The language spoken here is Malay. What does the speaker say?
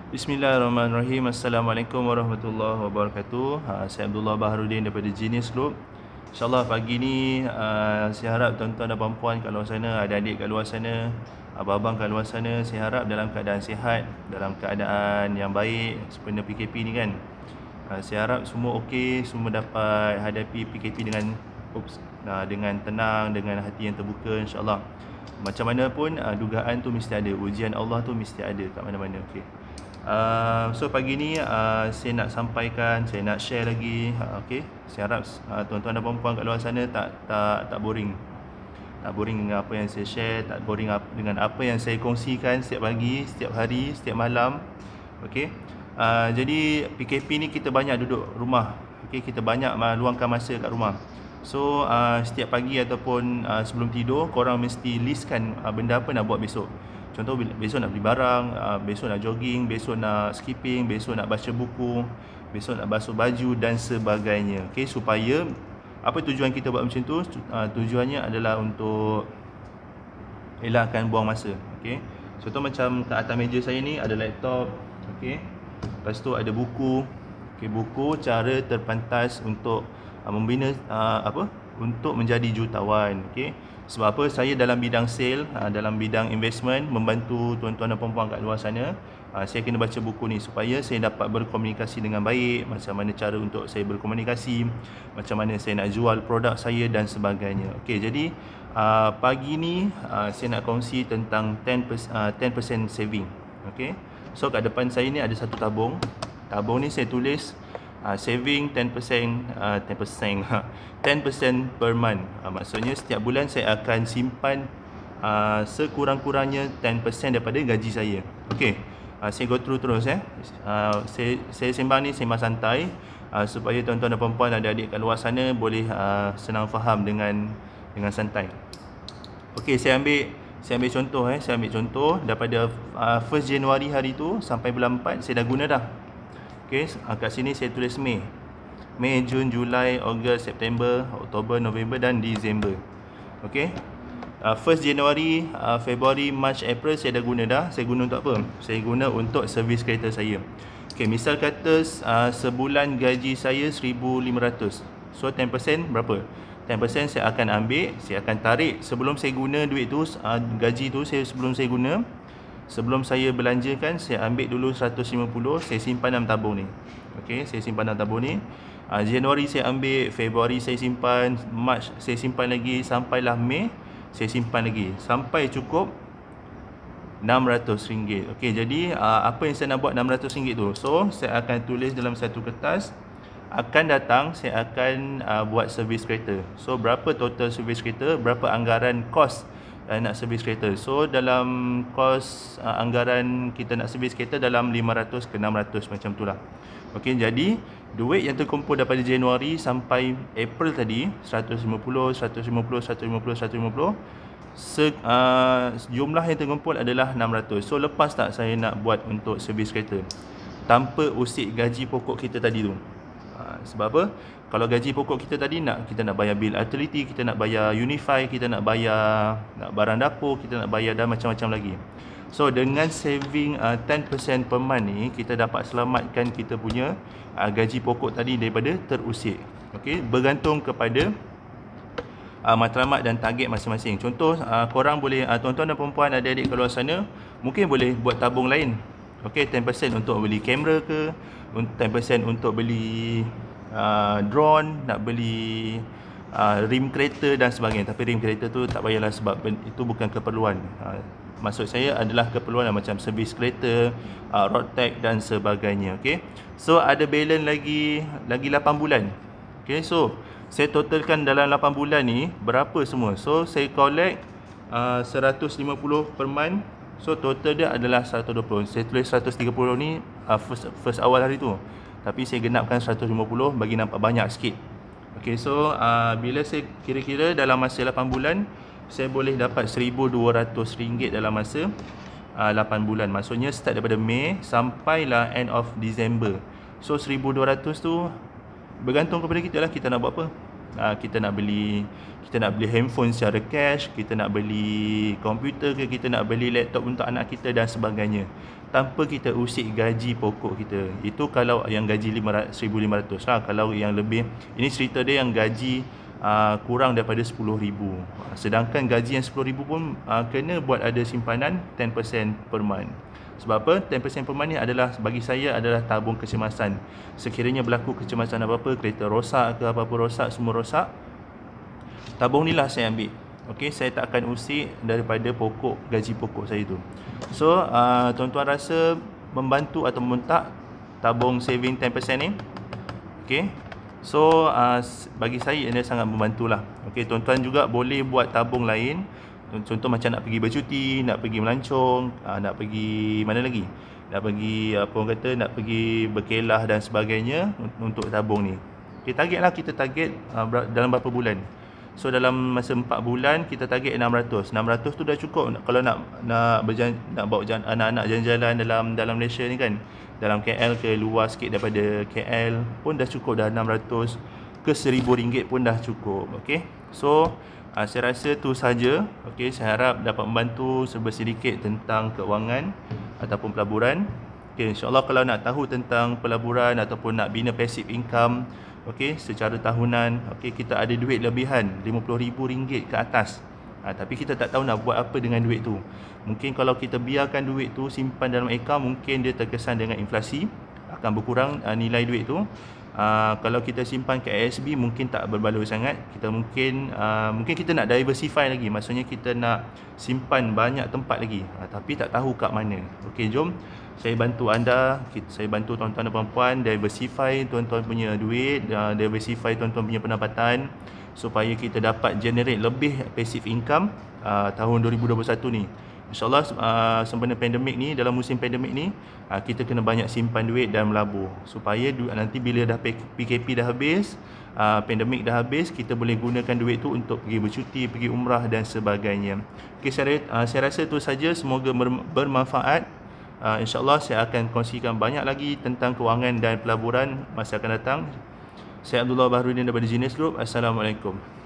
Bismillahirrahmanirrahim. Assalamualaikum warahmatullahi wabarakatuh. Saya Abdullah Baharudin daripada Genius Group. InsyaAllah pagi ni saya harap tuan-tuan dan puan-puan kat luar sana, adik-adik kat luar sana, abang-abang kat luar sana, saya harap dalam keadaan sihat, dalam keadaan yang baik sepenuh PKP ni kan. Saya harap semua okey, semua dapat hadapi PKP dengan tenang, dengan hati yang terbuka insyaAllah. Macam mana pun dugaan tu mesti ada, ujian Allah tu mesti ada kat mana-mana. Okey. So pagi ni saya nak sampaikan, saya nak share lagi. Okey, saya harap tuan-tuan dan puan-puan kat luar sana tak boring. Tak boring dengan apa yang saya share, tak boring dengan apa yang saya kongsikan setiap pagi, setiap hari, setiap malam. Okey. Jadi PKP ni kita banyak duduk rumah. Okey, kita banyak luangkan masa kat rumah. So setiap pagi ataupun sebelum tidur, korang mesti listkan benda apa nak buat besok. Contoh besok nak beli barang, besok nak jogging, besok nak skipping, besok nak baca buku, besok nak basuh baju dan sebagainya. Okey, supaya apa tujuan kita buat macam tu? Tujuannya adalah untuk elakkan buang masa. Okey. Contoh macam kat atas meja saya ni ada laptop, okey. Lepas tu ada buku. Okey, buku cara terpantas untuk membina untuk menjadi jutawan. Okey. Sebab apa? Saya dalam bidang sale, dalam bidang investment, membantu tuan-tuan dan puan-puan kat luar sana. Saya kena baca buku ni supaya saya dapat berkomunikasi dengan baik, macam mana cara untuk saya berkomunikasi, macam mana saya nak jual produk saya dan sebagainya. Okey, jadi pagi ni saya nak kongsi tentang 10% saving. Okey. So kat depan saya ni ada satu tabung. Tabung ni saya tulis saving 10% per month. Maksudnya setiap bulan saya akan simpan sekurang-kurangnya 10% daripada gaji saya. Okey. Saya go through terus saya sembang ni sembang santai supaya tuan-tuan dan puan-puan adik-adik kat luar sana boleh senang faham dengan santai. Okey, saya ambil contoh saya ambil contoh daripada 1 Januari hari tu sampai bulan 4 saya dah guna dah. Okey, kat sini saya tulis Mei, Jun, Julai, Ogos, September, Oktober, November dan Disember. Okey. 1 Januari, Februari, March, April saya dah guna dah. Saya guna untuk apa? Saya guna untuk servis kereta saya. Okey, misal kata sebulan gaji saya 1,500. So 10% berapa? 10% saya akan ambil, saya akan tarik sebelum saya guna duit tu, gaji tu sebelum saya guna. Sebelum saya belanjakan, saya ambil dulu 150, saya simpan dalam tabung ni. Okey, saya simpan dalam tabung ni. Januari saya ambil, Februari saya simpan, Mac saya simpan lagi, sampailah Mei saya simpan lagi sampai cukup RM600. Okey, jadi apa yang saya nak buat RM600 tu? So, saya akan tulis dalam satu kertas. Akan datang saya akan buat servis kereta. So, berapa total servis kereta? Berapa anggaran kos nak servis kereta. So dalam kos anggaran kita nak servis kereta dalam 500 ke 600 macam itulah. Okey, jadi duit yang terkumpul daripada Januari sampai April tadi 150, 150 jumlah yang terkumpul adalah 600. So lepas tak saya nak buat untuk servis kereta tanpa usik gaji pokok kita tadi tu. Sebab apa? Kalau gaji pokok kita tadi kita nak bayar bil utility, kita nak bayar Unify, kita nak bayar barang dapur, kita nak bayar dan macam-macam lagi. So dengan saving 10% per month ni, kita dapat selamatkan kita punya gaji pokok tadi daripada terusik. Okey, bergantung kepada matlamat dan target masing-masing. Contoh, korang boleh, tuan-tuan dan perempuan adik-adik kat luar sana mungkin boleh buat tabung lain. Okey, 10% untuk beli kamera ke, 10% untuk beli drone, nak beli rim kereta dan sebagainya. Tapi rim kereta tu tak payahlah sebab itu bukan keperluan. Maksud saya adalah keperluan macam servis kereta, road tax dan sebagainya. Okey. So ada balance lagi 8 bulan. Okey, so saya totalkan dalam 8 bulan ni berapa semua. So saya collect 150 per month. So total dia adalah 120. Saya tulis 130 ni first awal hari tu. Tapi saya genapkan 150 bagi nampak banyak sikit. Okey, so bila saya kira-kira dalam masa 8 bulan, saya boleh dapat RM1,200 dalam masa 8 bulan. Maksudnya start daripada Mei sampailah end of December. So 1,200 tu bergantung kepada kita lah, kita nak buat apa. Kita nak beli handphone secara cash, kita nak beli komputer ke, kita nak beli laptop untuk anak kita dan sebagainya. tanpa kita usik gaji pokok kita. Itu kalau yang gaji 1,500 lah. Kalau yang lebih, ini cerita dia yang gaji kurang daripada 10,000. Sedangkan gaji yang 10,000 pun kena buat ada simpanan 10% per month. Sebab apa? 10% per month ni adalah, bagi saya adalah tabung kecemasan. Sekiranya berlaku kecemasan apa-apa, kereta rosak ke apa-apa rosak, semua rosak, tabung ni lah saya ambil. Okey, saya tak akan usik daripada pokok, gaji pokok saya tu. So, tuan-tuan rasa membantu atau tak tabung saving 10% ni? Okey. So, bagi saya ini sangat membantulah. Okey, tuan-tuan juga boleh buat tabung lain. Contoh macam nak pergi bercuti, nak pergi melancong, nak pergi mana lagi? Nak pergi apa orang kata, nak pergi berkelah dan sebagainya untuk tabung ni. Okey, targetlah kita target dalam berapa bulan. So dalam masa 4 bulan kita target 600. 600 tu dah cukup kalau nak bawa anak-anak jalan-jalan dalam Malaysia ni kan. Dalam KL ke luar sikit daripada KL pun dah cukup dah 600 ke RM1,000 pun dah cukup. Okey. So saya rasa tu saja. Okey, saya harap dapat membantu sedikit tentang keuangan ataupun pelaburan. Okey, insya-Allah kalau nak tahu tentang pelaburan ataupun nak bina passive income, okey, secara tahunan, okey, kita ada duit lebihan RM50,000 ke atas. Tapi kita tak tahu nak buat apa dengan duit tu. Mungkin kalau kita biarkan duit tu simpan dalam akaun, mungkin dia terkesan dengan inflasi, akan berkurang nilai duit tu. Kalau kita simpan ke ASB mungkin tak berbaloi sangat. Kita mungkin kita nak diversify lagi. Maksudnya kita nak simpan banyak tempat lagi. Tapi tak tahu kat mana. Okey, jom saya bantu anda, saya bantu tuan-tuan dan puan-puan diversify tuan-tuan punya duit, diversify tuan-tuan punya pendapatan supaya kita dapat generate lebih passive income tahun 2021 ni. InsyaAllah sempena pandemik ni, dalam musim pandemik ni, kita kena banyak simpan duit dan melabur supaya nanti bila dah PKP dah habis, pandemik dah habis, kita boleh gunakan duit tu untuk pergi bercuti, pergi umrah dan sebagainya. Okay, saya rasa tu saja. Semoga bermanfaat. InsyaAllah saya akan kongsikan banyak lagi tentang kewangan dan pelaburan masa akan datang. Saya Abdullah Baharudin daripada Genius Group. Assalamualaikum.